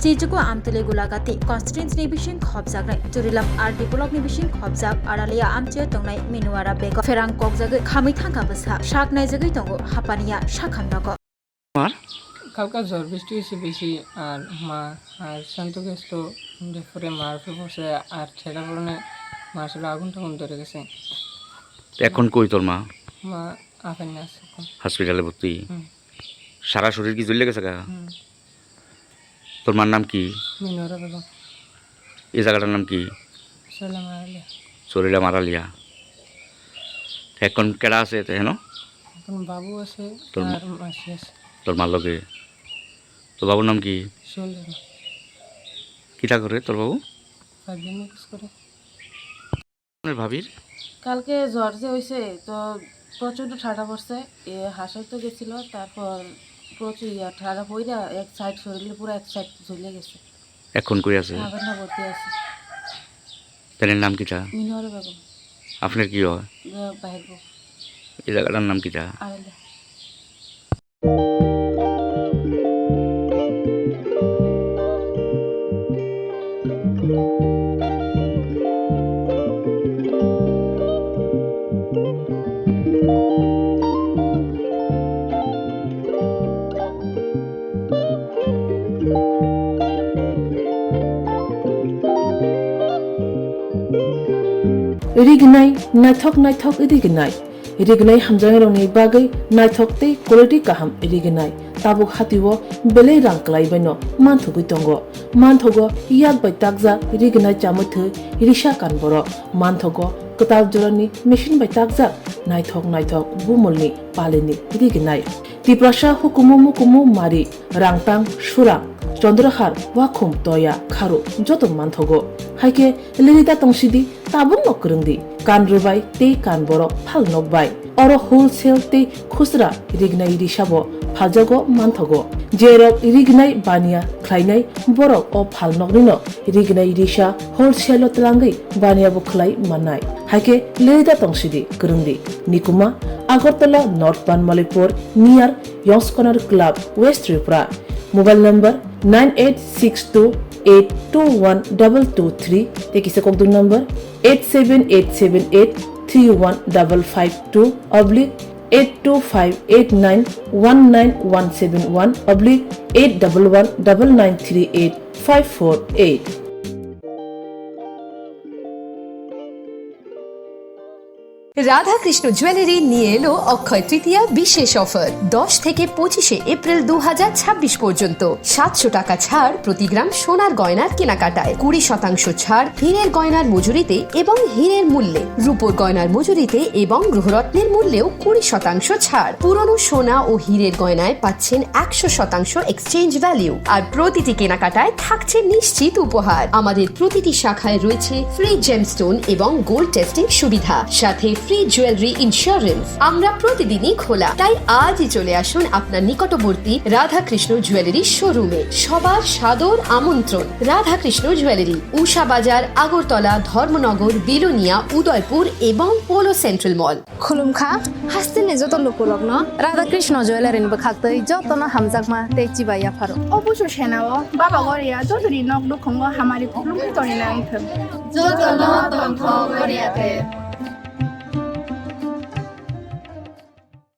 Chijuko Amtele Gulagati, Constance Nibishing Hobzak, Charilam RD Block Nibishing Hobzak, Aralia Amchaio Tongnai Minuara Begum, Pherang Kaujagwi, Kamithankabasa, Sakhnai Tongo, Hapania, Sakhamnoko. কালকা জ্বর বৃষ্টি হয়েছে বেশি আর মা আর শান্ত গেছিল পরে মার পড়ছে আর সেটার কারণে মার সাথে আগুন টাগুন ধরে গেছে। এখন কই তোর মা? মা আফানিয়া আছে এখন হসপিটালে ভর্তি। সারা শরীর কি জ্বলে গেছে গা? তোর মার নাম কি? মিনুয়ারা বেগম। এই জায়গাটার নাম কি? চরিলাম আড়ালিয়া। এখন কেডা আছে হেন? এখন বাবু আছে আর মাসি আছে। তোর মার লগে তোর বাবুর নাম কি? কিটা করে তোর বাবু? ভাবির কালকে জ্বর যে হয়েছে তো প্রচণ্ড ঠান্ডা পড়ছে হাসাই তো গেছিল তারপর প্রচুর ঠান্ডা পড়া এক সাইড শরীরে পুরো এক সাইড ঝুলে গেছে। এখন কই আছে? হাবানা ভর্তি আছে। তার নাম কিটা? মিনুয়ারা বেগম। আপনার কি হয়? বাহির এই জায়গাটার নাম কিটা? আড়াইলা। Rignai, Naithok, Rignai. Rignai Hamjangeroni Bagay, Naithokte, Quality Kaham, Rignai. Tabuk Hatiwo, Bele Ranklai Beno, Manthugutongo. Manthogo, Yad by Tagza, Rignai Chamutu, Risha Kanboro, Manthogo, Kotal Jolani, Machine by Tagza, Naithok, Bumulni, Palini, Rignai. Tiprasha Hukumu Mari, Rangtang, Swrang. Chandrahar, Wakum, Toya, Karu, Jotom Manthogo. Haike, Lirida Tongsidi, Tabun Nokrindi, Kanrubai, Te Kanboro, Palnokbai, Oro Wholesale Te Khusra, Rignai Rishabo, Paljago, Manthogo, Jerok, Rignai Bania, Klainai, Borok, or Palnognino, Rignai Risha, Wholesale Tlangai, Bania Buklai, Manai, Haike, Lirida Tongsidi, Grundi, Nikuma, Agortala, North Ban Malipur, near Yonskonar Club, West Tripura. Mobile number 9862821223. Take a contact number 8787521951171/8119938548548. Radhakrishna jewellery নিয়ে এলো অক্ষয় তৃতীয়া বিশেষ offer 10 থেকে 25 April 2026 পর্যন্ত 700 টাকা ছাড় প্রতি গ্রাম সোনার গয়নার কেনাকাটায় 20% ছাড় হীরের গয়নার মজুরিতে এবং হীরের মূল্যে রূপোর গয়নার মজুরিতে এবং গ্রহরত্নের মূল্যেও 20% ছাড় পুরনো সোনা ও হীরের গয়নায় পাচ্ছেন 100% এক্সচেঞ্জ ভ্যালু আর প্রতিটি কেনাকাটায় থাকছে নিশ্চিত উপহার আমাদের প্রতিটি শাখায় রয়েছে ফ্রি জেমস্টোন এবং গোল্ড টেস্টিং সুবিধা সাথে ফ্রি জুয়েলারি ইন্স্যুরেন্স আমরা প্রতিদিনই খোলা তাই আজই চলে আসুন আপনার নিকটবর্তী রাধাকৃষ্ণ জুয়েলারি শোরুমে সবার সাদর আমন্ত্রণ রাধাকৃষ্ণ জুয়েলারি উষা বাজার আগরতলা ধর্মনগর বিলোনিয়া উদয়পুর এবং পোলো সেন্ট্রাল মল খুলুমখা হাস্তিনে যত লোকলগ্ন রাধাকৃষ্ণ জুয়েলারি বখাক্তই যতন হামজাকমা তেচি বাইয়া ফারো অবশ্য সেনাও বাবা গরিয়া যতরি নক দুখঙ্গ হামারি খুলুম তরিনা আইথম যতন তন্থ গরিয়াতে